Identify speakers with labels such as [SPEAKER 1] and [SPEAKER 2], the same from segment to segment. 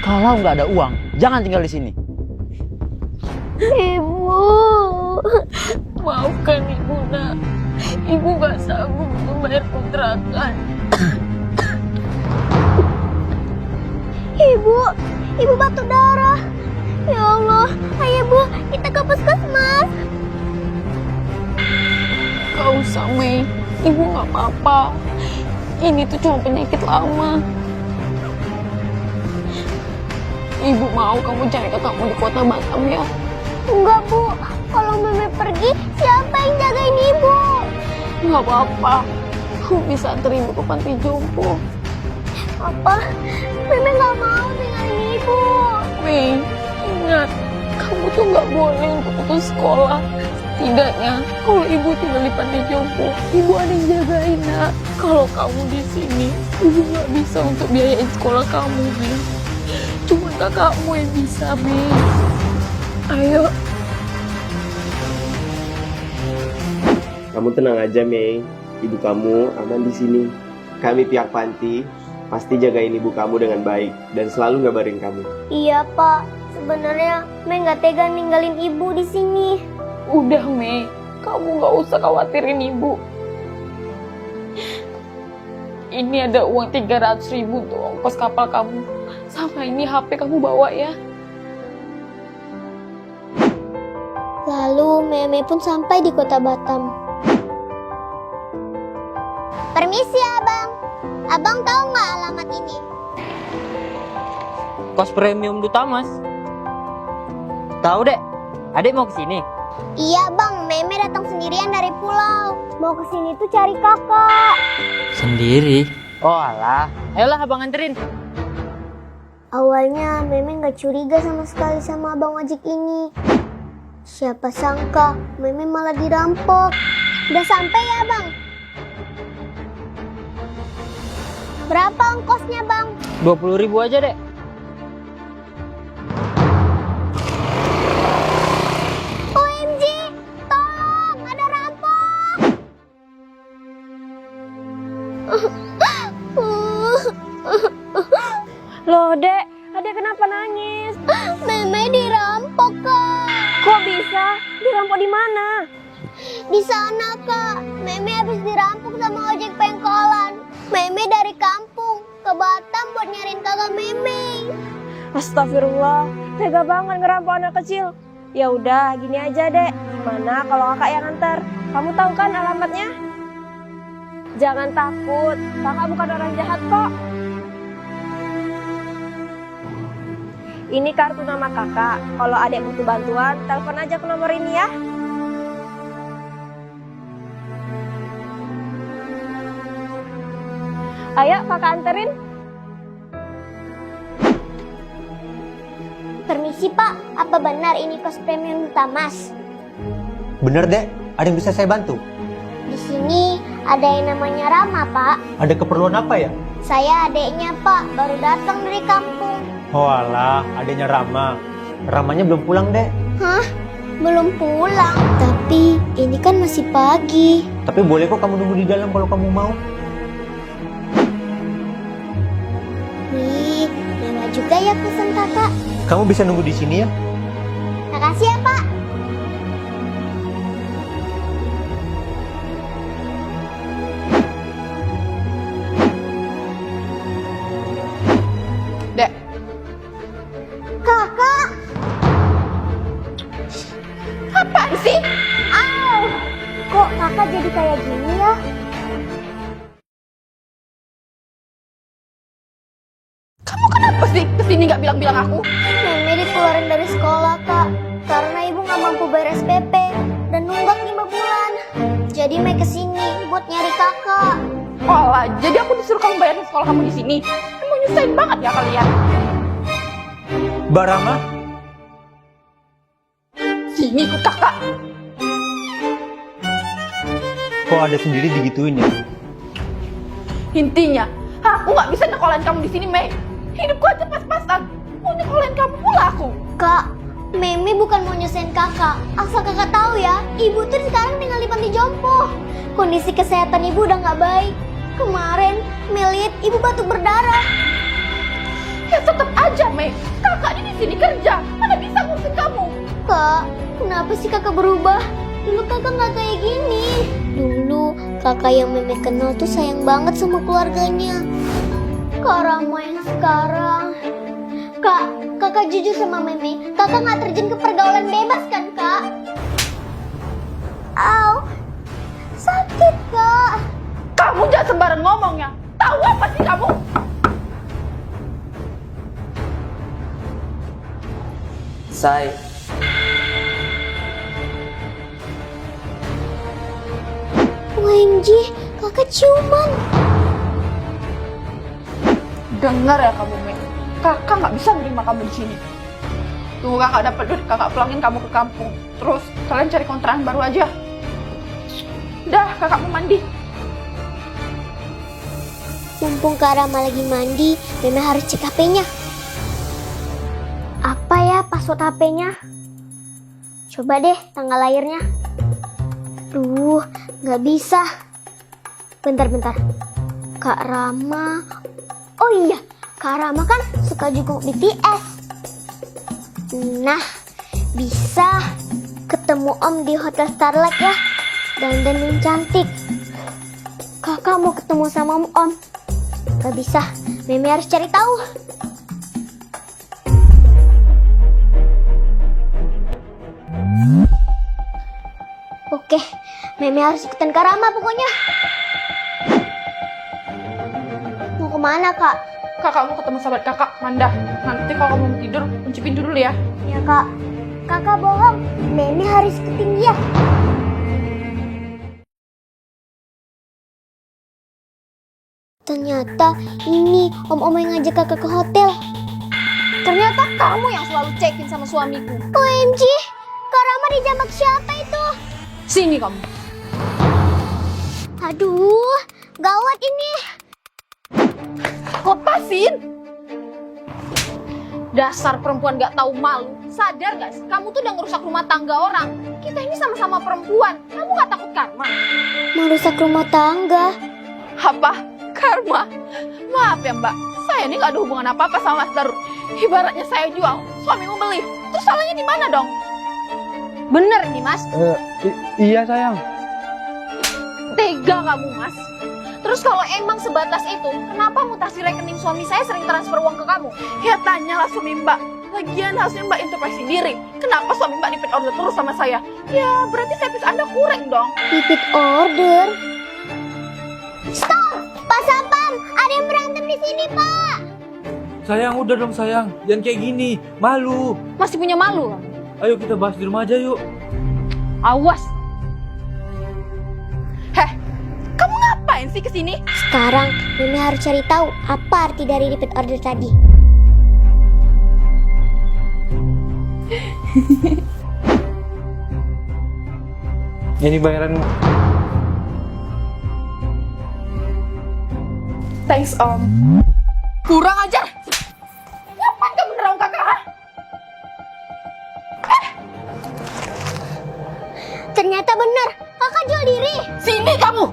[SPEAKER 1] Kalau nggak ada uang, jangan tinggal di sini.
[SPEAKER 2] Ibu, maafkan ibu nak. Ibu gak sanggup membayar kontrakan. Ibu batuk darah. Ya Allah, ayo bu, kita ke puskesmas. Gak usah Mei, ibu gak apa-apa. Ini tuh cuma penyakit lama. Ibu mau kamu cari kakakmu di kota Batam ya? Enggak bu, kalau Meme pergi, siapa yang jagain ibu? Enggak apa-apa, aku bisa antar ibu ke panti jompo. Apa? Meme gak mau tinggalin ibu. Mei, ingat, kamu tuh gak boleh untuk putus sekolah. Setidaknya, kalau ibu tinggal di panti jompo, ibu ada yang jagain nak. Kalau kamu di sini, ibu gak bisa untuk biayain sekolah kamu, Mei. Cuma kakakmu yang bisa, Mei. Ayo.
[SPEAKER 3] Kamu tenang aja, Mei. Ibu kamu aman di sini. Kami pihak panti pasti jagain ibu kamu dengan baik dan selalu ngabarin kamu.
[SPEAKER 2] Iya, Pak. Sebenarnya Mei nggak tega ninggalin ibu di sini. Udah, Mei. Kamu nggak usah khawatirin ibu. Ini ada uang 300.000 untuk ongkos kapal kamu. Sama ini HP kamu bawa ya. Lalu Meme pun sampai di kota Batam. Permisi abang. Abang tahu nggak alamat ini?
[SPEAKER 1] Kos premium Duta Mas. Tahu dek, adek mau kesini.
[SPEAKER 2] Iya bang, Meme datang sendirian dari pulau. Mau kesini tuh cari kakak.
[SPEAKER 1] Sendiri? Oh alah, ayolah abang anterin.
[SPEAKER 2] Awalnya Meme nggak curiga sama sekali sama abang ojek ini. Siapa sangka Meme malah dirampok. Udah sampai ya bang? Berapa ongkosnya bang?
[SPEAKER 1] 20.000 aja dek.
[SPEAKER 2] OMG, tolong ada rampok.
[SPEAKER 4] Loh, Dek, Adek kenapa nangis?
[SPEAKER 2] Meme dirampok kak.
[SPEAKER 4] Kok bisa? Dirampok di mana?
[SPEAKER 2] Di sana kak, Meme habis dirampok sama ojek pengkolan. Meme dari kampung ke Batam buat nyariin kakak Meme.
[SPEAKER 4] Astagfirullah, tega banget ngerampok anak kecil. Ya udah, gini aja Dek. Gimana kalau kakak yang antar? Kamu tahu kan alamatnya? Jangan takut, kakak bukan orang jahat kok. Ini kartu nama kakak. Kalau adek butuh bantuan, telepon aja ke nomor ini ya. Ayo kakak anterin.
[SPEAKER 2] Permisi pak, apa benar ini kos premium Tamas?
[SPEAKER 5] Bener dek, ada yang bisa saya bantu?
[SPEAKER 2] Di sini ada yang namanya Rama pak.
[SPEAKER 5] Ada keperluan apa ya?
[SPEAKER 2] Saya adeknya pak, baru datang dari kampung.
[SPEAKER 5] Oh alah, adanya Rama. Ramanya belum pulang dek.
[SPEAKER 2] Hah? Belum pulang? Tapi ini kan masih pagi.
[SPEAKER 5] Tapi boleh kok kamu nunggu di dalam kalau kamu mau.
[SPEAKER 2] Wih, mewah juga ya pesan kakak.
[SPEAKER 5] Kamu bisa nunggu di sini ya?
[SPEAKER 2] Makasih ya pak.
[SPEAKER 1] Dek,
[SPEAKER 2] Kakak! Apaan sih? Au! Kok kakak jadi kayak gini ya?
[SPEAKER 6] Kamu kenapa sih kesini nggak bilang-bilang aku?
[SPEAKER 2] Meme dikeluarin dari sekolah kak, karena ibu nggak mampu bayar SPP dan nunggak 5 bulan. Jadi Mei kesini buat nyari kakak.
[SPEAKER 6] Walah, jadi aku disuruh kamu bayarin sekolah kamu di sini. Emang nyusahin banget ya kalian.
[SPEAKER 5] Mbak Rama?
[SPEAKER 6] Sini ikut kakak.
[SPEAKER 5] Kok ada sendiri digituin ya?
[SPEAKER 6] Intinya, aku nggak bisa nyekolahin kamu di sini, Mei. Hidupku aja pas-pasan. Mau nyekolahin kamu pula aku.
[SPEAKER 2] Kak, Meme bukan mau nyusahin kakak. Asal kakak tahu ya, ibu tuh sekarang tinggal di panti jompo. Kondisi kesehatan ibu udah nggak baik. Kemarin, Mei lihat ibu batuk berdarah.
[SPEAKER 6] Ya tetap aja, Mei. sini kerja. Mana bisa ngurusin kamu?
[SPEAKER 2] Kak, kenapa sih kakak berubah? Dulu kakak nggak kayak gini. Dulu kakak yang Meme kenal tuh sayang banget sama keluarganya. Kak Rama yang sekarang. Kak, kakak jujur sama Meme. Kakak nggak terjun ke pergaulan bebas kan, Kak? Au, sakit, Kak.
[SPEAKER 6] Kamu jangan sembarang ngomong ya. Tahu apa sih kamu?
[SPEAKER 1] Say,
[SPEAKER 2] OMG, kakak ciuman.
[SPEAKER 6] Dengar ya kamu, Mei. Kakak nggak bisa menerima kamu di sini. Tunggu kakak dapat duit, kakak pulangin kamu ke kampung. Terus kalian cari kontrakan baru aja. Dah, kakak mau mandi.
[SPEAKER 2] Mumpung Kak Rama lagi mandi, Meme harus cek HP-nya. Apa ya password HP-nya? Coba deh tanggal lahirnya. Duh, nggak bisa. Bentar. Kak Rama. Oh iya, Kak Rama kan suka juga BTS. Nah, bisa ketemu Om di Hotel Starlight ya. Dandan yang cantik. Kakak mau ketemu sama Om. Gak bisa, Meme harus cari tahu. Oke, Meme harus ikutan Kak Rama pokoknya. Mau kemana, Kak?
[SPEAKER 6] Kakak mau ketemu sahabat kakak, Manda. Nanti kalau kamu mau tidur, kunci pintu dulu ya.
[SPEAKER 2] Ya, Kak. Kakak bohong. Meme harus ikutin dia. Ternyata ini om-om yang ngajak kakak ke hotel.
[SPEAKER 6] Ternyata kamu yang selalu check-in sama suamiku.
[SPEAKER 2] OMG, Kak Rama dijambak siapa itu?
[SPEAKER 6] Sini kamu.
[SPEAKER 2] Aduh, gawat ini.
[SPEAKER 6] Lepasin! Dasar perempuan gak tahu malu. Sadar gak sih? Kamu tuh udah ngerusak rumah tangga orang. Kita ini sama-sama perempuan. Kamu gak takut karma?
[SPEAKER 2] Merusak rumah tangga.
[SPEAKER 6] Apa? Karma? Maaf ya mbak, saya ini gak ada hubungan apa-apa sama Mas Darul. Ibaratnya saya jual, suamimu beli. Terus salahnya di mana dong? Bener ini mas?
[SPEAKER 5] Iya sayang.
[SPEAKER 6] Tega kamu mas. Terus kalau emang sebatas itu, kenapa mutasi rekening suami saya sering transfer uang ke kamu? Ya tanyalah suami mbak. Lagian harusnya mbak introspeksi diri. Kenapa suami mbak repeat order terus sama saya? Ya berarti servis anda kurang dong.
[SPEAKER 2] Repeat order. Stop! Pak Sapam, ada yang berantem di sini, Pak.
[SPEAKER 5] Sayang, udah dong sayang. Jangan kayak gini. Malu.
[SPEAKER 6] Masih punya malu kamu?
[SPEAKER 5] Ayo kita bahas di rumah aja yuk.
[SPEAKER 6] Awas. Heh, kamu ngapain sih kesini?
[SPEAKER 2] Sekarang Meme harus cari tahu apa arti dari repeat order tadi.
[SPEAKER 5] Ini bayaranmu.
[SPEAKER 6] Thanks om. Kurang ajar. Ngapain kamu nerang kakak? Ha?
[SPEAKER 2] Ternyata benar, kakak jual diri.
[SPEAKER 6] Sini kamu.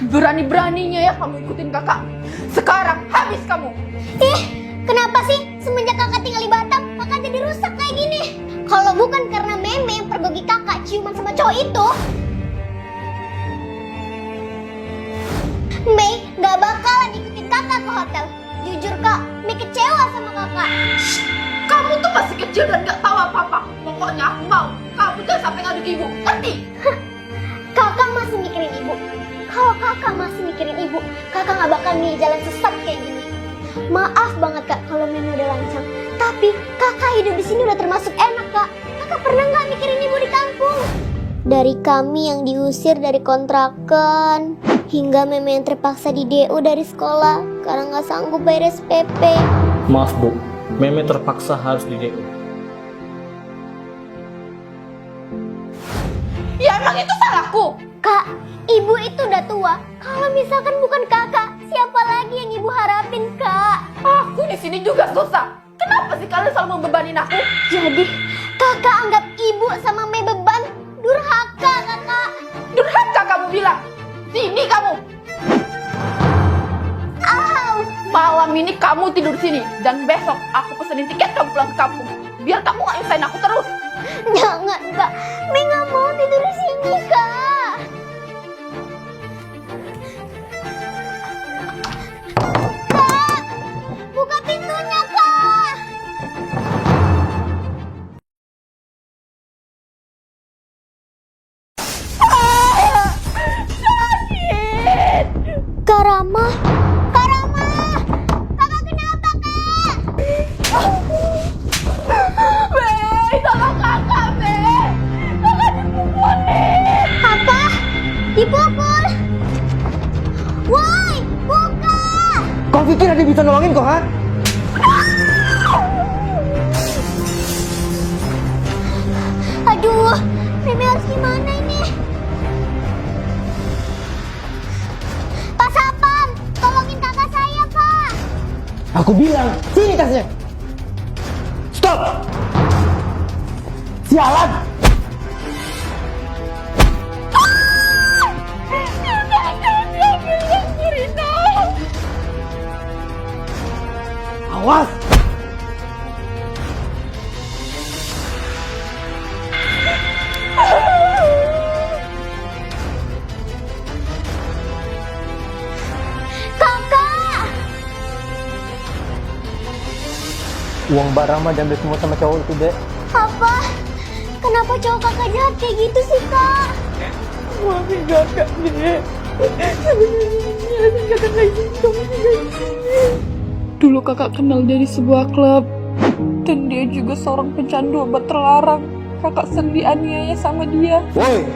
[SPEAKER 6] Berani-beraninya ya kamu ikutin kakak. Sekarang habis kamu.
[SPEAKER 2] Ih, kenapa sih semenjak kakak tinggal di Batam, kakak jadi rusak kayak gini? Kalau bukan karena Meme yang pergoki kakak ciuman sama cowok itu, Mei gak bakalan ikutin kakak ke hotel. Jujur kak, Mei kecewa sama kakak.
[SPEAKER 6] Kamu tuh masih kecil dan gak tahu apa-apa. Pokoknya aku mau kamu jangan sampai ngaduk ibu. Ngerti?
[SPEAKER 2] Kakak masih mikirin ibu. Kalau kakak masih mikirin ibu, kakak gak bakal milih jalan sesat kayak gini. Maaf banget kak kalau Mei udah lancang. Tapi kakak hidup di sini udah termasuk enak kak. Kakak pernah gak mikirin ibu di kampung? Dari kami yang diusir dari kontrakan, hingga Meme yang terpaksa di DO dari sekolah karena nggak sanggup bayar SPP.
[SPEAKER 7] Maaf Bu, Meme terpaksa harus di DO.
[SPEAKER 6] Ya emang itu salahku.
[SPEAKER 2] Kak, ibu itu udah tua. Kalau misalkan bukan kakak, siapa lagi yang ibu harapin kak?
[SPEAKER 6] Aku di sini juga susah. Kenapa sih kalian selalu membebanin aku?
[SPEAKER 2] Jadi kakak anggap ibu sama Mei beban? Durhaka kakak.
[SPEAKER 6] Durhaka kamu bilang. Sini kamu.
[SPEAKER 2] Au.
[SPEAKER 6] Mau Malam ini kamu tidur sini dan besok aku pesenin tiket kamu pulang ke kampung. Biar kamu gak nyusahin aku terus.
[SPEAKER 2] Jangan, Kak. Mi nggak mau tidur di sini, Kak. Kak, buka pintunya, Kak. Kak Rama, Kak Rama, Kakak kenapa, Kak?
[SPEAKER 6] Mei, tolong kakak, Mei. Kakak dipukulin.
[SPEAKER 2] Apa? Dipukul? Woi, buka!
[SPEAKER 5] Kau pikir ada bisa nolongin kau, ha?
[SPEAKER 2] Aduh, Mimi harus gimana ini? Pak Sapam, tolongin kakak saya, Pak.
[SPEAKER 5] Aku bilang, sini tasnya. Stop! Sialan! Awas!
[SPEAKER 2] Kakak!
[SPEAKER 5] Uang Mbak Rama diambil semua sama cowok itu, Dek.
[SPEAKER 2] Apa? Kenapa cowok kakak jahat kayak gitu sih, Kak?
[SPEAKER 6] Maafin kakak, Dek. Sebenarnya kakak gak izin kamu tinggal di sini. Dulu kakak kenal dari sebuah klub. Dan dia juga seorang pecandu obat terlarang. Kakak sering dianiaya sama dia.
[SPEAKER 5] Woi,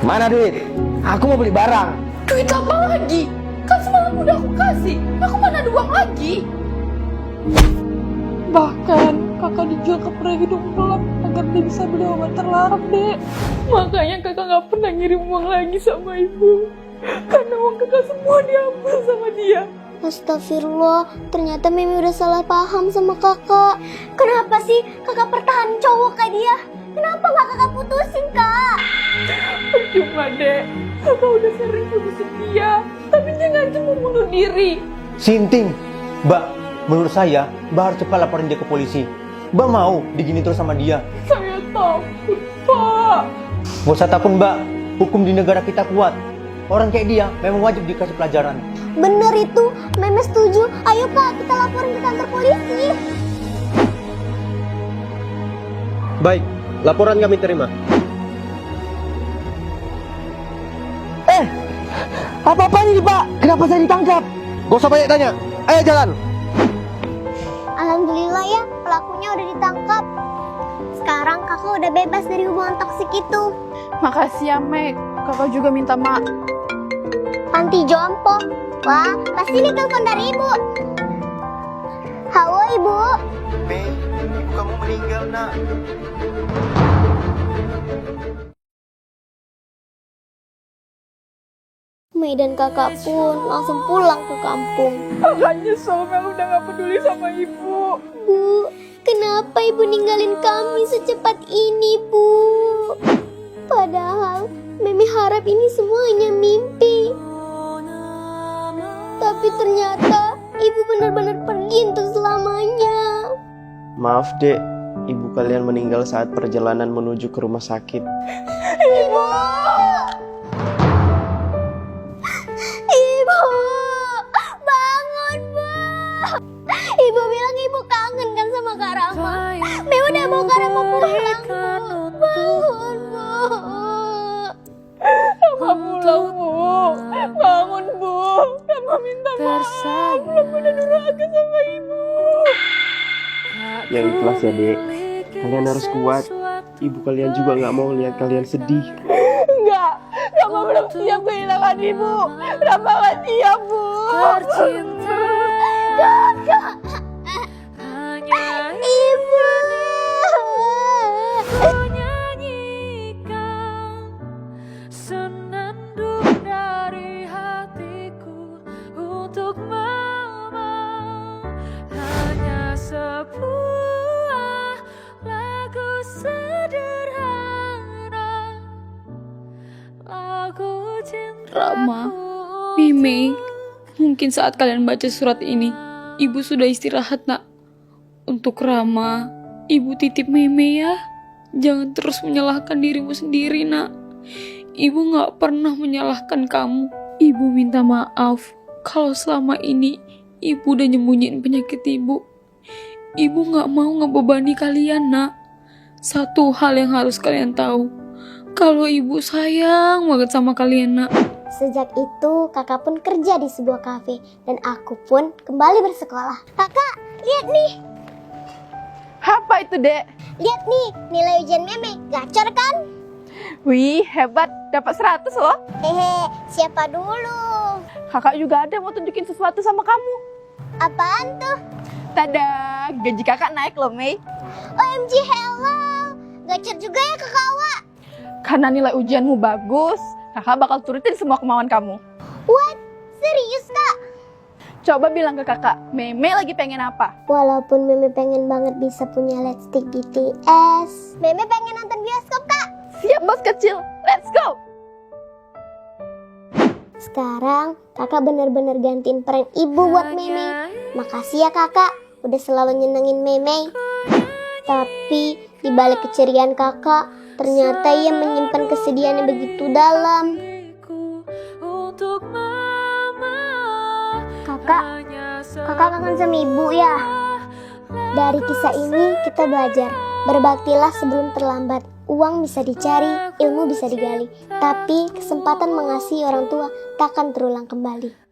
[SPEAKER 5] mana duit? Aku mau beli barang.
[SPEAKER 6] Duit apa lagi? Kan semalam udah aku kasih. Aku mana ada uang lagi? Bahkan kakak dijual ke pria hidung belang agar dia bisa beli obat terlarang, Dek. Makanya kakak gak pernah ngirim uang lagi sama ibu. Karena uang kakak semua diambil sama dia.
[SPEAKER 2] Astagfirullah, ternyata Mimi udah salah paham sama kakak. Kenapa sih kakak pertahanan cowok kayak dia? Kenapa gak kakak putusin, Kak?
[SPEAKER 6] Percuma, Dek. Kakak udah sering putusin dia. Tapi dia ngancam mau bunuh diri.
[SPEAKER 5] Sinting. Mbak, menurut saya, Mbak harus cepat laporin dia ke polisi. Mbak mau digini terus sama dia.
[SPEAKER 6] Saya takut, Pak.
[SPEAKER 5] Gak usah takut, Mbak. Hukum di negara kita kuat. Orang kayak dia memang wajib dikasih pelajaran.
[SPEAKER 2] Bener itu, Meme setuju. Ayo Kak, kita laporin ke kantor polisi.
[SPEAKER 3] Baik, laporan kami terima.
[SPEAKER 5] Apa-apa ini, Pak? Kenapa saya ditangkap?
[SPEAKER 3] Gak usah banyak tanya. Ayo jalan.
[SPEAKER 2] Alhamdulillah ya, pelakunya udah ditangkap. Sekarang kakak udah bebas dari hubungan toksik itu.
[SPEAKER 6] Makasih ya, Meg. Kakak juga minta maaf.
[SPEAKER 2] Panti jompo. Wah, pasti ini telepon dari ibu. Halo ibu.
[SPEAKER 3] Mei, ibu kamu meninggal, nak.
[SPEAKER 2] Mei dan kakak pun langsung pulang ke kampung.
[SPEAKER 6] Kakak nyesel Mel udah gak peduli sama ibu.
[SPEAKER 2] Bu, kenapa ibu ninggalin kami secepat ini, Bu? Padahal Mimi harap ini semuanya mimpi. Tapi ternyata ibu benar-benar pergi untuk selamanya.
[SPEAKER 3] Maaf, Dek. Ibu kalian meninggal saat perjalanan menuju ke rumah sakit.
[SPEAKER 2] Ibu! Ibu! Bangun, Bu! Ibu bilang ibu kangen kan sama Kak Rama. Me udah mau Kak Rama pulang, Bu. Bangun, Bu!
[SPEAKER 6] Kakak pulang, Bu. Bangun, Bu. Kakak minta maaf. Belum udah durhaka sama ibu.
[SPEAKER 3] Yang ikhlas ya, Dek. Kalian harus kuat. Ibu kalian juga gak mau lihat kalian sedih.
[SPEAKER 6] Enggak. Rama belum siap kehilangan ibu. Rama gak siap, Bu.
[SPEAKER 2] Kakak! Ibu!
[SPEAKER 8] Senandung dari hatiku untuk mama, hanya sebuah lagu sederhana, lagu cinta.
[SPEAKER 6] Rama, Mimi, mungkin saat kalian baca surat ini,
[SPEAKER 8] Ibu sudah istirahat, nak. Untuk Rama, Ibu titip Meme ya. Jangan terus menyalahkan dirimu sendiri, nak. Ibu gak pernah menyalahkan kamu. Ibu minta maaf kalau selama ini Ibu udah nyembunyiin penyakit Ibu. Ibu gak mau ngebebani kalian, nak. Satu hal yang harus kalian tahu, kalau Ibu sayang banget sama kalian, nak.
[SPEAKER 2] Sejak itu kakak pun kerja di sebuah kafe dan aku pun kembali bersekolah. Kakak, lihat nih.
[SPEAKER 6] Apa itu, Dek?
[SPEAKER 2] Lihat nih, nilai ujian Meme. Gacor kan?
[SPEAKER 6] Wih, hebat. Dapat 100 loh.
[SPEAKER 2] Hehe, siapa dulu?
[SPEAKER 6] Kakak juga ada mau tunjukin sesuatu sama kamu.
[SPEAKER 2] Apaan tuh?
[SPEAKER 6] Tada, gaji kakak naik loh, Mei.
[SPEAKER 2] OMG, hello. Gacor juga ya kakak Awa.
[SPEAKER 6] Karena nilai ujianmu bagus, kakak bakal turutin semua kemauan kamu.
[SPEAKER 2] What? Serius, Kak?
[SPEAKER 6] Coba bilang ke kakak, Meme lagi pengen apa?
[SPEAKER 2] Walaupun Meme pengen banget bisa punya lipstick BTS, Meme pengen nonton bioskop, Kak.
[SPEAKER 6] Siap, bos kecil. Let's go!
[SPEAKER 2] Sekarang kakak bener-bener gantiin peran ibu buat Meme. Makasih ya kakak, udah selalu nyenengin Meme. Tapi di balik keceriaan kakak, ternyata ia menyimpan kesedihan yang begitu dalam.
[SPEAKER 8] Untuk Mama,
[SPEAKER 2] Kakak kangen sama ibu ya. Dari kisah ini kita belajar, berbaktilah sebelum terlambat. Uang bisa dicari, ilmu bisa digali, tapi kesempatan mengasihi orang tua takkan terulang kembali.